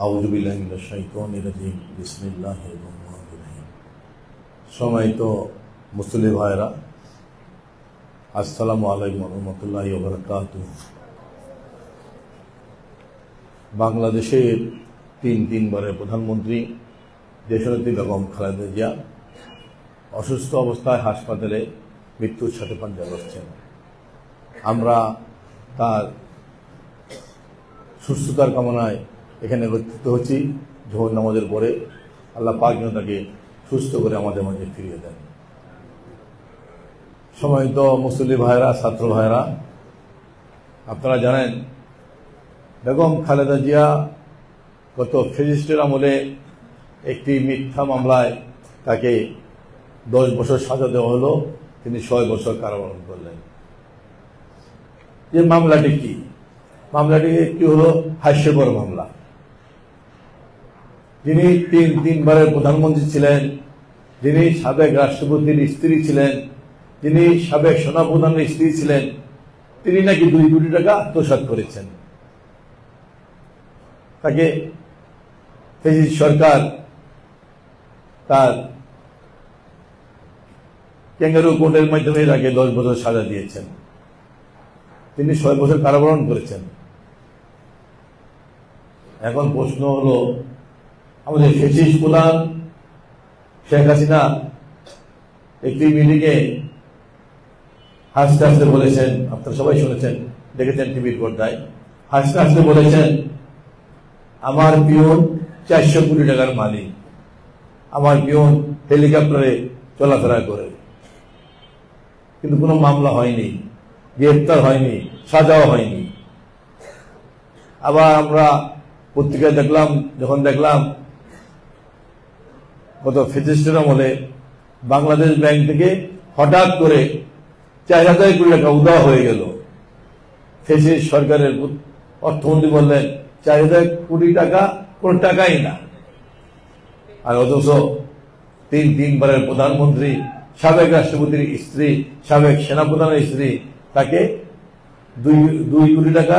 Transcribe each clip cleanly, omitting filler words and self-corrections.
আউযু বিল্লাহি মিনাশ শাইতানির রাজিম। বিসমিল্লাহির রহমানির রহিম। সম্মানিত মুসলিম ভাইরা, আসসালামু আলাইকুম ওয়া রাহমাতুল্লাহি ওয়া বারাকাতুহু। বাংলাদেশের তিনবারের প্রধানমন্ত্রী দেশনেত্রী বেগম খালেদা জিয়া অসুস্থ অবস্থায় হাসপাতালে মৃত্যুর সাথে পাঞ্জা লড়ছেন। আমরা তার সুস্থতার কামনায় এখানে একত্রিত হচ্ছি। জোহর নামাজের পরে আল্লাহ পাক যেন তাকে সুস্থ করে আমাদের মাঝে ফিরিয়ে দেন। সম্মানিত মুসলিম ভাইরা, ছাত্র ভাইরা, আপনারা জানেন বেগম খালেদা জিয়া গত ফ্যাসিস্টের আমলে একটি মিথ্যা মামলায় তাকে 10 বছর সাজা দেওয়া হলো। তিনি 6 বছর কারাবরণ করলেন। যে মামলাটি কি? মামলাটি একটি হলো হাস্যকর মামলা। যিনি তিনবারের প্রধানমন্ত্রী ছিলেন, যিনি সাবেক রাষ্ট্রপতির স্ত্রী ছিলেন, যিনি সাবেক সেনাপ্রধানের স্ত্রী ছিলেন, তিনি নাকি 2 কোটি টাকা আত্মসাৎ করেছেন। তাকে ফ্যাসিস্ট সরকার তার ক্যাঙ্গারু কোর্টের মাধ্যমে তাকে 10 বছর সাজা দিয়েছেন। তিনি 6 বছর কারাবরণ করেছেন। এখন প্রশ্ন হলো, আমাদের ফ্যাসিস্ট প্রধান শেখ হাসিনা একটি মিটিংয়ে হাসতে হাসতে বলেছেন, আপনারা সবাই শুনেছেন, দেখেছেন টিভির পর্দায়, হাসতে হাসতে বলেছেন, আমার পিয়ন 400 কোটি টাকার মালিক, আমার পিয়ন হেলিকপ্টারে চলাফেরা করে। কিন্তু কোনো মামলা হয়নি, গ্রেফতার হয়নি, সাজাও হয়নি। আবার আমরা পত্রিকায় যখন দেখলাম গত ফ্যাসিস্টের আমলে বাংলাদেশ ব্যাংক থেকে হঠাৎ করে 4000 কোটি টাকা উধাও হয়ে গেল। ফ্যাসিস্ট সরকারের অর্থমন্ত্রী বললেন 4000 কোটি টাকা কোন টাকাই না। আর অথচ তিনবারের প্রধানমন্ত্রী, সাবেক রাষ্ট্রপতির স্ত্রী, সাবেক সেনাপ্রধানের স্ত্রী, তাকে 2 কোটি টাকা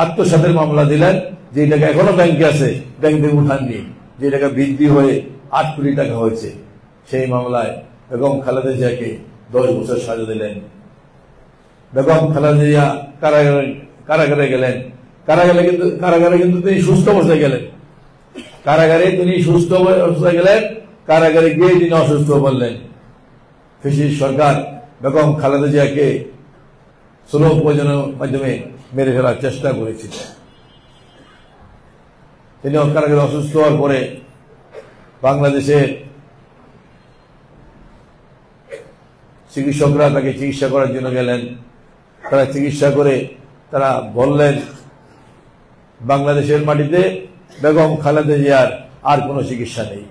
আত্মসাতের মামলা দিলেন। যে টাকা এখনো ব্যাংকে আছে, ব্যাংক থেকে উঠাননি, যে টাকা বৃদ্ধি হয়ে 8 কোটি টাকা হয়েছে। সেই মামলায় বেগম খালেদা জিয়াকে 10 বছর সাজা দিলেন। বেগম খালেদা জিয়া কারাগারে গেলেন। কারাগারে কিন্তু তিনি সুস্থ অবস্থায় গেলেন। কারাগারে গিয়ে তিনি অসুস্থ বললেন। ফ্যাসিস্ট সরকার বেগম খালেদা জিয়াকে স্লো পয়জনের মাধ্যমে মেরে ফেলার চেষ্টা করেছিল। তিনি কারাগারে অসুস্থ হওয়ার পরে বাংলাদেশে চিকিৎসকরা তাকে চিকিৎসা করার জন্য গেলেন। তারা চিকিৎসা করে তারা বললেন, বাংলাদেশের মাটিতে বেগম খালেদা জিয়ার আর কোনো চিকিৎসা নেই,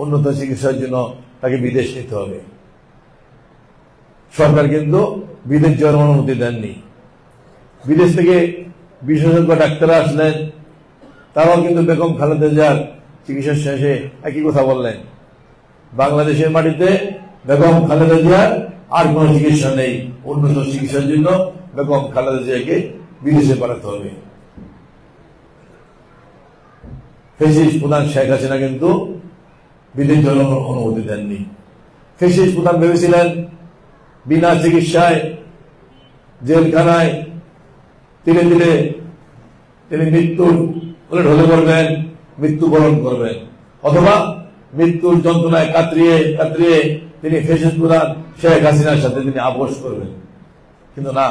উন্নত চিকিৎসার জন্য তাকে বিদেশ নিতে হবে। সরকার কিন্তু বিদেশ যাওয়ার অনুমতি দেননি। বিদেশ থেকে বিশেষজ্ঞ ডাক্তাররা আসলেন, তারাও কিন্তু বেগম খালেদা জিয়ার চিকিৎসার শেষে একই কথা বললেন, বাংলাদেশের মাটিতে বেগম খালেদা জিয়ার আর কোন চিকিৎসা নেই, উন্নত চিকিৎসার জন্য বেগম খালেদা জিয়াকে বিদেশে পাঠাতে হবে। ফ্যাসিস্ট প্রধান শেখ হাসিনা কিন্তু বিদেশ যাওয়ার অনুমতি দেননি। ফ্যাসিস্ট প্রধান ভেবেছিলেন বিনা চিকিৎসায় জেলখানায় ধীরে ধীরে তিনি মৃত্যুর কোলে ঢলে পড়বেন, মৃত্যুবরণ করবেন, অথবা মৃত্যুর যন্ত্রণায় কাতরিয়ে তিনি ফ্যাসিস্ট প্রধান শেখ হাসিনার সাথে তিনি আপোষ করবেন। কিন্তু না,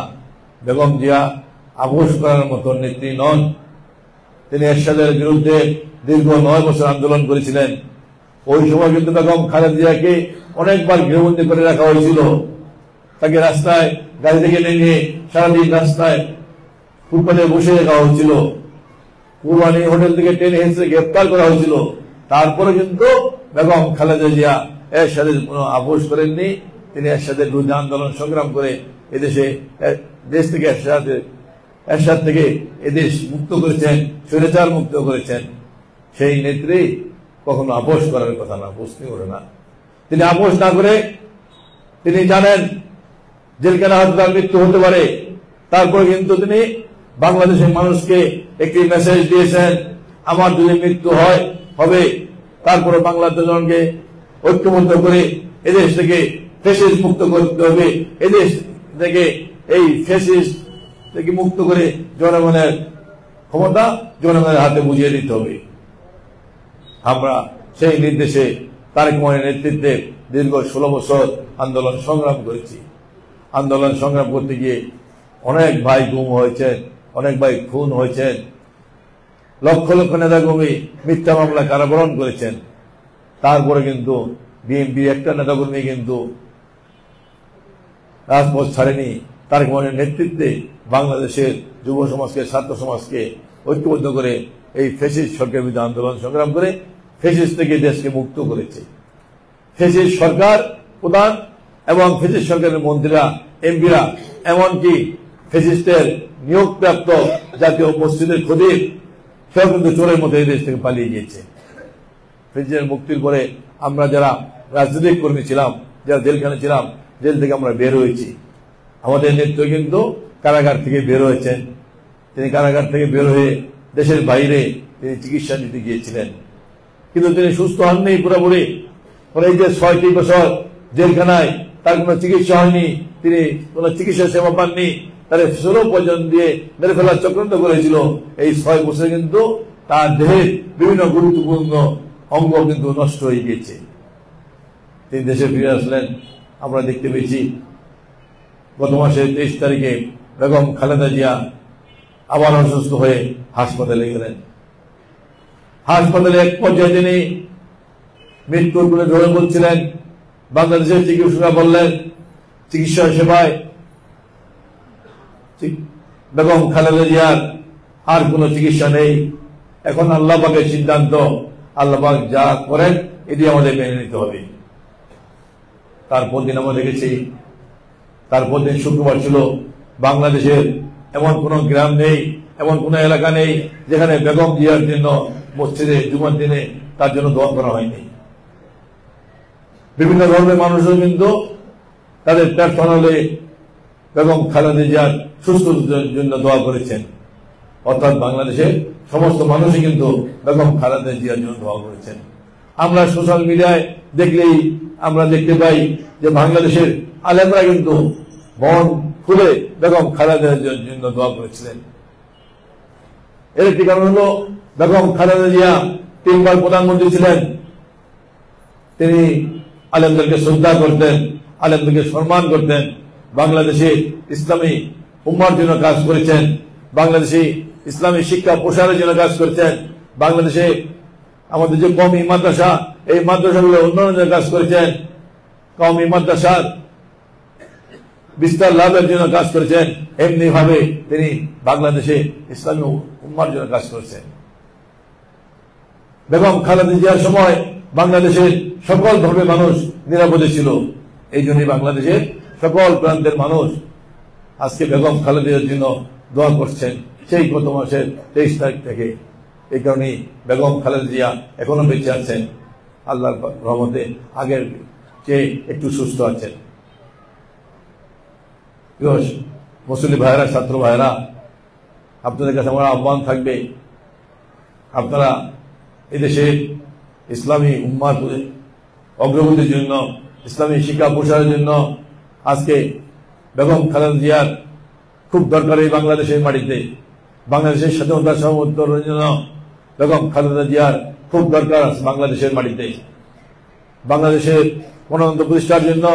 বেগম জিয়া আপোষ করার মতো নেত্রী নন। তিনি এরশাদের বিরুদ্ধে দীর্ঘ 9 বছর আন্দোলন করেছিলেন। ওই সময় কিন্তু বেগম খালেদা জিয়াকে অনেকবার গৃহবন্দী করে রাখা হয়েছিল। তাকে রাস্তায় গাড়ি থেকে নিয়ে সারাদিন রাস্তায় ফুটপাতে বসে রাখা হয়েছিল। কুরবানি হোটেল থেকে টেনে হেঁচড়ে গ্রেফতার করা হয়েছিল। তারপরে কিন্তু বেগম খালেদা জিয়া এরশাদের কোনো আপোষ করেননি। তিনি এরশাদের বিরুদ্ধে আন্দোলন সংগ্রাম করে দেশ থেকে এরশাদ থেকে এদেশ মুক্ত করেছেন, স্বৈরাচার মুক্ত করেছেন। সেই নেত্রী কখনো আপোষ করার কথা না, প্রশ্নই ওঠে না। তিনি আপোষ না করে তিনি জানেন জেলখানা হয়তো তার মৃত্যু হতে পারে, তারপরে কিন্তু তিনি বাংলাদেশের মানুষকে একটি মেসেজ দিয়েছেন, আমার যদি মৃত্যু হবে তারপরে বাংলাদেশকে ঐক্যবদ্ধ করে এদেশ থেকে ফ্যাসিস্ট মুক্ত করতে হবে, এদেশ থেকে এই ফ্যাসিস্ট থেকে মুক্ত করে জনগণের ক্ষমতা জনগণের হাতে বুঝিয়ে দিতে হবে। আমরা সেই নির্দেশে তারেক রহমানের নেতৃত্বে দীর্ঘ 16 বছর আন্দোলন সংগ্রাম করেছি। আন্দোলন সংগ্রাম করতে গিয়ে অনেক ভাই গুম হয়েছেন, অনেক ভাই খুন হয়েছেন, লক্ষ লক্ষ নেতাকর্মী মিথ্যা মামলা কারাবরণ করেছেন। তারপরে কিন্তু বিএনপি একটা নেতাকর্মী কিন্তু রাজপথ ছাড়েনি। তারেক রহমানের নেতৃত্বে বাংলাদেশের যুব সমাজকে, ছাত্র সমাজকে ঐক্যবদ্ধ করে এই ফ্যাসিস্ট সরকারের বিরুদ্ধে আন্দোলন সংগ্রাম করে ফ্যাসিস্ট থেকে দেশকে মুক্ত করেছে। ফ্যাসিস্ট সরকার প্রধান এবং ফ্যাসিস্ট সরকারের মন্ত্রীরা, এমপিরা, এমনকি ফ্যাসিস্টের নিয়োগপ্রাপ্ত জাতীয় মসজিদের খতিব সেও কিন্তু চোরের মতো এই দেশ থেকে পালিয়ে গিয়েছে। ফ্যাসিস্টের মুক্তির পরে আমরা যারা রাজনৈতিক কর্মী ছিলাম, যারা জেলখানে ছিলাম, জেল থেকে আমরা বের হয়েছি। আমাদের নেত্রী কিন্তু কারাগার থেকে বের হয়েছেন। তিনি কারাগার থেকে বের হয়ে দেশের বাইরে তিনি চিকিৎসা নিতে গিয়েছিলেন, কিন্তু তিনি সুস্থ হননি পুরোপুরি। এই যে 6টি বছর জেলখানায় তার কোনো চিকিৎসা হয়নি, তিনি কোন চিকিৎসা সেবা পাননি, তার 16 পর্যন্ত দিয়ে মেরে ফেলার চক্রান্ত করেছিল। এই 6 বছরে কিন্তু তার দেহের বিভিন্ন গুরুত্বপূর্ণ অঙ্গ কিন্তু নষ্ট হয়ে গিয়েছে। তিনি দেশে ফিরে আসলেন। আমরা দেখতে পেয়েছি গত মাসের 23 তারিখে বেগম খালেদা জিয়া আবার অসুস্থ হয়ে হাসপাতালে গেলেন। হাসপাতালে এক পর্যায়ে তিনি মৃত্যুর কোলে ঢলে পড়ছিলেন। বাংলাদেশের চিকিৎসকরা বললেন চিকিৎসা সেবায় বেগম খালেদা জিয়ার আর কোন চিকিৎসা নেই। এখন আল্লাহ পাকের সিদ্ধান্ত, আল্লাহ পাক যা করেন এটি আমাদের মেনে নিতে হবে। তারপর দিন আমরা দেখেছি, তারপর দিন শুক্রবার ছিল, বাংলাদেশের এমন কোন গ্রাম নেই, এমন কোন এলাকা নেই যেখানে বেগম জিয়ার জন্য মসজিদে জুমার দিনে তার জন্য দোয়া করা হয়নি। বিভিন্ন ধর্মের মানুষও কিন্তু তাদের প্রার্থনালে বেগম খালেদা জিয়ার সুস্থতার জন্য দোয়া করেছেন। অর্থাৎ বাংলাদেশের সমস্ত মানুষই কিন্তু বেগম খালেদা জিয়ার জন্য দোয়া করেছেন। আমরা সোশ্যাল মিডিয়ায় দেখলেই আমরা দেখতে পাই যে বাংলাদেশের আলেমরা কিন্তু মন খুলে বেগম খালেদা জিয়ার জন্য দোয়া করেছিলেন। এর একটি কারণ হল বেগম খালেদা জিয়া 3 বার প্রধানমন্ত্রী ছিলেন। তিনি আলেমদেরকে শ্রদ্ধা করতেন, আলেমদেরকে সম্মান করতেন, বাংলাদেশে ইসলামী উম্মার জন্য কাজ করেছেন, বাংলাদেশে ইসলামী শিক্ষা প্রসারের জন্য কাজ করেছেন, বাংলাদেশে আমাদের যে কওমি মাদ্রাসা, এই মাদ্রাসাগুলো উন্নয়নের জন্য কাজ করেছেন, কওমি মাদ্রাসার বিস্তার লাভের জন্য কাজ করেছেন। এমনি ভাবে তিনি বাংলাদেশে ইসলামী উম্মার জন্য কাজ করেছেন। বেগম খালেদা জিয়ার সময় বাংলাদেশের সকল ধর্মের মানুষ নিরাপদে ছিল। এই জন্যই বাংলাদেশের সকল প্রান্তের মানুষ আজকে বেগম খালেদা জিয়ার জন্য দোয়া করছেন সেই গত মাসের 23 তারিখ থেকে। এই কারণেই বেগম খালেদা জিয়া এখনো বেঁচে আছেন, আল্লাহর রহমতে আগের চেয়ে একটু সুস্থ আছেন। মুসলিম ভাইয়েরা, ছাত্র ভাইয়েরা, আপনাদের কাছে আমার আহ্বান থাকবে, আপনারা এদেশের ইসলামী উম্মার অগ্রগতির জন্য, ইসলামী শিক্ষা প্রসারের জন্য আজকে বেগম খালেদা জিয়ার খুব দরকার। এই বাংলাদেশের মাটিতে বাংলাদেশের স্বাধীনতা সার্বভৌমত্বের জন্য বেগম খালেদা জিয়ার খুব দরকার। বাংলাদেশের মাটিতে বাংলাদেশের গণতন্ত্র প্রতিষ্ঠার জন্য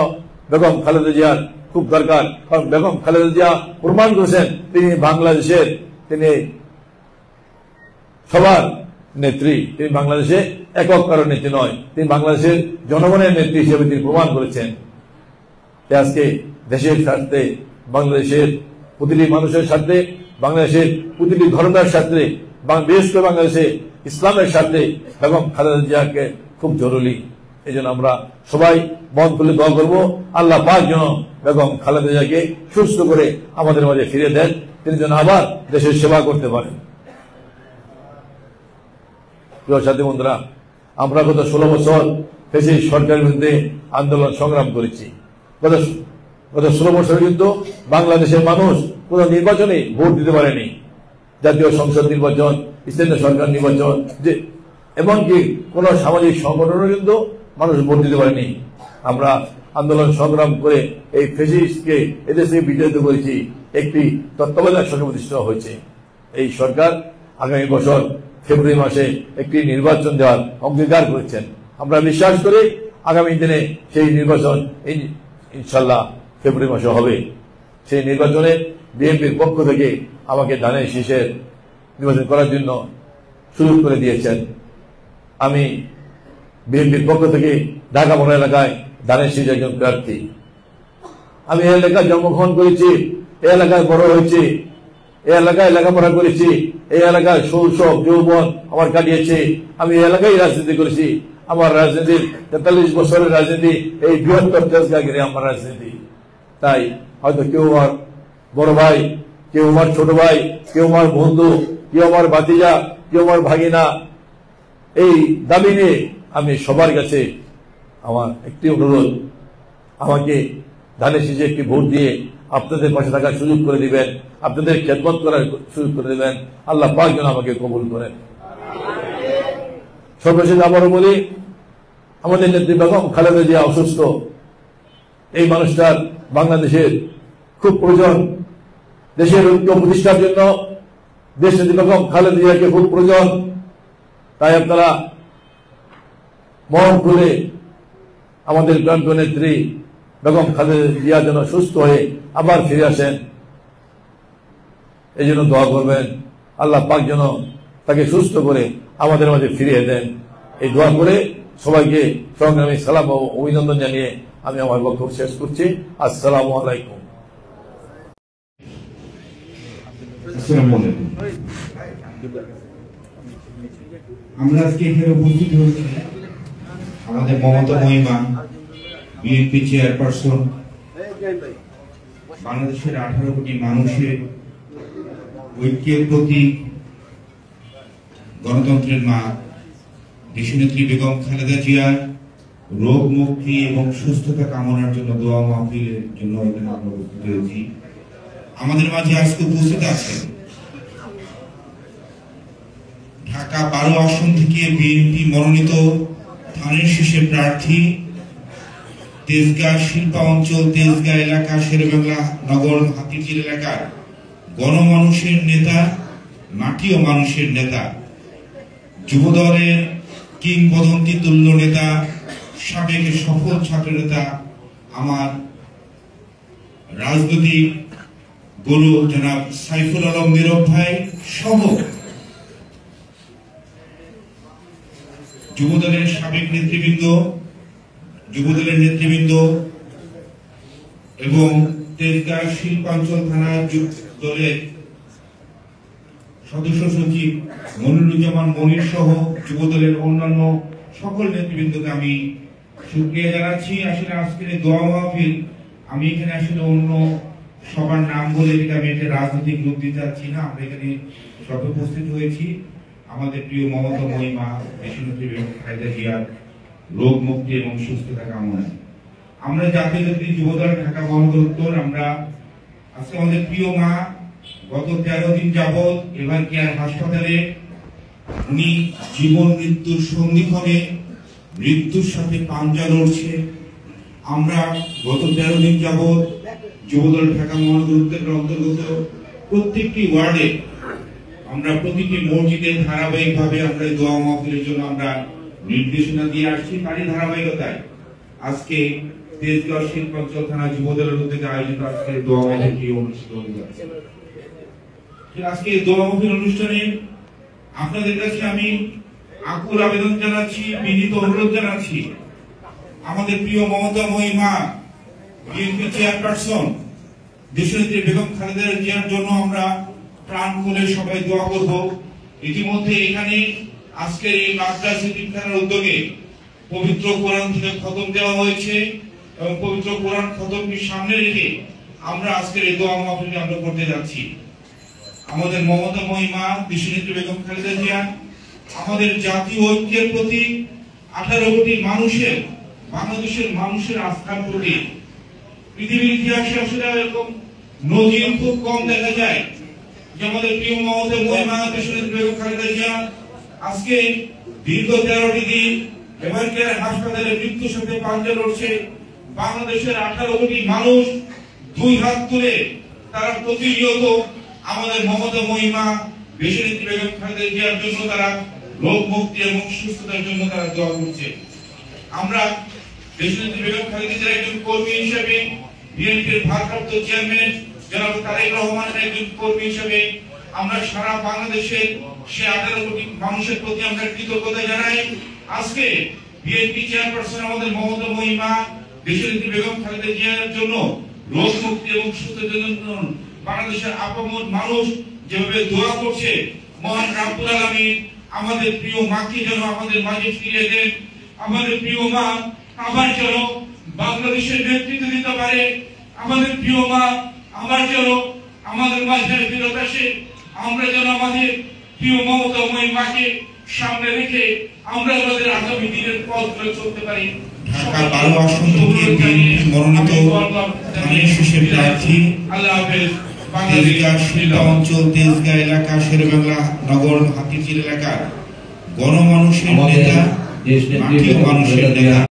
বেগম খালেদা জিয়ার খুব দরকার। কারণ বেগম খালেদা জিয়া প্রমাণ করেছেন তিনি বাংলাদেশের, তিনি সবার নেত্রী, তিনি বাংলাদেশে একক কারো নেত্রী নয়, তিনি বাংলাদেশের জনগণের নেত্রী হিসেবে তিনি প্রমাণ করেছেন। আজকে দেশের স্বার্থে, বাংলাদেশের প্রতিটি মানুষের স্বার্থে, বাংলাদেশের প্রতিটি ধর্মের স্বার্থে, বিশেষ করে বাংলাদেশে ইসলামের স্বার্থে বেগম খালেদা জিয়াকে খুব জরুরি। এই জন্য আমরা সবাই মন খুলে দোয়া করবো, আল্লাহ পাক যেন বেগম খালেদা জিয়াকে সুস্থ করে আমাদের মাঝে ফিরে দেন, তিনি যেন আবার দেশের সেবা করতে পারেন। প্রিয় সাথী বন্ধুরা, আমরা গত 16 বছর ফ্যাসিস্ট সরকারের বিরুদ্ধে আন্দোলন সংগ্রাম করেছি। গত 16 বছর কিন্তু বাংলাদেশের মানুষ কোন নির্বাচনে ভোট দিতে পারেনি। জাতীয় সংসদ নির্বাচন, স্থানীয় সরকার নির্বাচন, যে এমনকি কোন সামাজিক সংগঠনও কিন্তু মানুষ ভোট দিতে পারেনি। আমরা আন্দোলন সংগ্রাম করে এই ফ্যাসিস্টকে এদেশ থেকে বিতাড়িত করেছি। একটি তত্ত্বাবধায়ক সরকার প্রতিষ্ঠা হয়েছে। এই সরকার আগামী বছর ফেব্রুয়ারি মাসে একটি নির্বাচন দেওয়ার অঙ্গীকার করেছেন। আমরা বিশ্বাস করি আগামী দিনে সেই নির্বাচন ইনশাল্লাহ ফেব্রুয়ারি মাসে হবে। সেই নির্বাচনে বিএনপির পক্ষ থেকে আমাকে ধানের শীষের নির্বাচন করার জন্য সুযোগ করে দিয়েছেন। আমি বিএনপির পক্ষ থেকে ঢাকা মহানগর এলাকায় ধানের শীষ একজন প্রার্থী। আমি এই এলাকায় জন্মগ্রহণ করেছি, এই এলাকায় বড় হয়েছি, এই এলাকায় লেখাপড়া করেছি, এই এলাকায় শৈশব যৌবন আমার কাটিয়েছি। আমি এই এলাকায় রাজনীতি করেছি। আমার রাজনীতির 43 বছরের রাজনীতি, এই বৃহত্তর তেজগাঁ ঘিরে আমার রাজনীতি। তাই হয়তো কেউ আমার বড় ভাই, কেউ আমার ছোট ভাই, কেউ আমার বন্ধু, কেউ আমার ভাতিজা, কেউ আমার ভাগিনা, এই দাবি নিয়ে আমি সবার কাছে আমার একটি অনুরোধ, আমাকে ধানের শীষে একটি ভোট দিয়ে আপনাদের পাশে থাকার সুযোগ করে দিবেন, আপনাদের খেদমত করার সুযোগ করে দিবেন। আল্লাহ পাক যেন আমাকে কবুল করেন। সর্বশেষ আবারও বলি, আমাদের নেত্রী বেগম খালেদা জিয়া অসুস্থ। এই মানুষটার বাংলাদেশের খুব প্রয়োজন। দেশের ঐক্য প্রতিষ্ঠার জন্য দেশ নেত্রী বেগম খালেদা জিয়াকে খুব প্রয়োজন। তাই আপনারা মন খুলে আমাদের প্রান্ত নেত্রী বেগম খালেদা জিয়া যেন সুস্থ হয়ে আবার ফিরে আসেন, এই জন্য দোয়া করবেন। আল্লাহ পাক যেন তাকে সুস্থ করে আমাদের মাঝে ফিরিয়ে দেন। এই দোয়া করে সবাইকে সংগ্রামী সালাম ও অভিনন্দন জানিয়ে আমি আমার বক্তব্য শেষ করছি। আসসালামু আলাইকুম। আমরা আজকে এখানে উপস্থিত হয়েছি আমাদের মমতা মহিমা বিএনপি চেয়ারপারসন, বাংলাদেশের 18 কোটি মানুষের ঐক্যের প্রতীক, গণতন্ত্রের মা দেশনেত্রী বেগম খালেদা জিয়ার রোগ মুক্তি এবং সুস্থতা কামনার জন্য দোয়া মাহফিলের জন্য এখানে আমরা উপস্থিত হয়েছি। আমাদের মাঝে আজকে উপস্থিত আছেন ঢাকা 12 আসন থেকে বিএনপি মনোনীত ধানের শীষের প্রার্থী, তেজগাঁ শিল্পা অঞ্চল, তেজগাঁ এলাকা, শেরেবাংলা নগর, হাতিঝিল এলাকার গণমানুষের নেতা, মাটি ও মানুষের নেতা, যুবদলের কিংবদন্তি তুল্য নেতা, সাবেক সফল ছাত্র নেতা, আমার রাজনৈতিক গুরু জনাব সাইফুল আলম নীরব ভাই সহ যুবদলের সাবেক নেতৃবৃন্দ, যুবদলের নেতৃবৃন্দ এবং তেজগাঁ শিল্পাঞ্চল থানা দলের সদস্য সচিব মনিরুজ্জামান মনির সহ যুবদলের অন্যান্য সকল নেতৃবৃন্দকে আমি শুকরিয়া জানাচ্ছি। আসলে আজকের দোয়া মাহফিল, আমি এখানে আসলে অন্য সবার নাম বলে আমি একটা রাজনৈতিক রূপ দিতে চাচ্ছি না। আমরা এখানে সব উপস্থিত হয়েছি আমাদের প্রিয় মমতা মহিমা দেশনেত্রী বেগম খালেদা জিয়ার রোগ মুক্তি এবং সুস্থতা কামনায়। আমরা জাতীয় যুবদল ঢাকা মহানগর উত্তর, আমরা আজকে আমাদের প্রিয় মা গত 13 দিন যাবৎ এবার কেয়ার হাসপাতালে, উনি জীবন মৃত্যুর সন্ধিক্ষণে মৃত্যুর সাথে পাঞ্জা লড়ছে। আমরা গত 13 দিন যাবৎ যুবদল ঢাকা মহানগর উত্তরের অন্তর্গত প্রত্যেকটি ওয়ার্ডে, আমরা প্রতিটি মসজিদে ধারাবাহিকভাবে আমরা দোয়া মাহফিলের জন্য আমরা নির্দেশনা দিয়ে আসছি। তারই ধারাবাহিকতায় আজকে তেজগাঁও শিল্পাঞ্চল থানা যুবদলের উদ্যোগে আয়োজিত আজকে দোয়া মাহফিল অনুষ্ঠিত হচ্ছে। আজকে দোয়া মাহফিল অনুষ্ঠানে আপনাদের কাছে আমি আকুল আবেদন জানাচ্ছি, বিনীত অনুরোধ জানাচ্ছি, আমাদের প্রিয় মমতা মহিমা বিএনপি চেয়ারপারসন দেশনেত্রী বেগম খালেদা জিয়ার জন্য আমরা প্রাণ খুলে সবাই দোয়া করব। ইতিমধ্যে এখানে আজকের এই মাদ্রাসা শিক্ষার উদ্যোগে পবিত্র কোরআন থেকে খতম দেওয়া হয়েছে এবং পবিত্র কোরআন খতমকে সামনে রেখে আমরা আজকের এই দোয়া মাহফিল আমরা করতে যাচ্ছি। আমাদের মমতা মহিমা দেশনেত্রী বেগম খালেদা জিয়া আমাদের জাতীয় ঐক্যের প্রতি, 18 কোটি মানুষের, বাংলাদেশের মানুষের আস্থার প্রতি। পৃথিবীর ইতিহাসে আসলে এরকম নজির খুব কম দেখা যায় যে আমাদের প্রিয় মমতা মহিমা দেশনেত্রী বেগম খালেদা জিয়া আজকে দীর্ঘ 13টি দিন এবারকার হাসপাতালে মৃত্যুর সাথে পাঞ্জা লড়ছে। বাংলাদেশের 18 কোটি মানুষ দুই হাত তুলে তারা প্রতিনিয়ত আমাদের মমতা মহিমা দেশনেত্রী বেগম খালেদা জিয়ার জন্য তারা রোগ মুক্তি এবং সুস্থতার জন্য তারা দোয়া করছে। আমরা দেশনেত্রী বেগম খালেদা জিয়ার একজন কর্মী হিসেবে, বিএনপির ভারপ্রাপ্ত চেয়ারম্যান জনাব তারেক রহমানের একজন কর্মী হিসেবে আমরা সারা বাংলাদেশের সে 18 কোটি মানুষের প্রতি আমরা কৃতজ্ঞতা জানাই। আজকে বিএনপি চেয়ারপারসন আমাদের মমতা মহিমা দেশনেত্রী বেগম খালেদা জিয়ার জন্য রোগ মুক্তি এবং সুস্থতার জন্য বাংলাদেশের আপামর মানুষ যেভাবে দোয়া করছে, মহান রাব্বুল আলামিন আমাদের প্রিয় মাকে যেন আমাদের মাঝে ফিরিয়ে দেন। আমাদের প্রিয় মা আবার যেন বাংলাদেশের নেতৃত্ব দিতে পারে। আমাদের প্রিয় মা আবার যেন আমাদের মাঝে ফিরত আসে। আমরা যেন আমাদের প্রিয় মমতা মহিমাকে সামনে রেখে আমরা আমাদের আগামী দিনের পথ ধরে চলতে পারি। ঢাকা 12 আসন থেকে মনোনীত ধানের শীষের প্রার্থী আল্লাহ হাফেজ। তেজগাঁ শিল্পা অঞ্চল, তেজগাঁ এলাকা, শেরেবাংলা নগর, হাতিঝিল এলাকার গণমানুষের নেতা, মাটি ও মানুষের নেতা।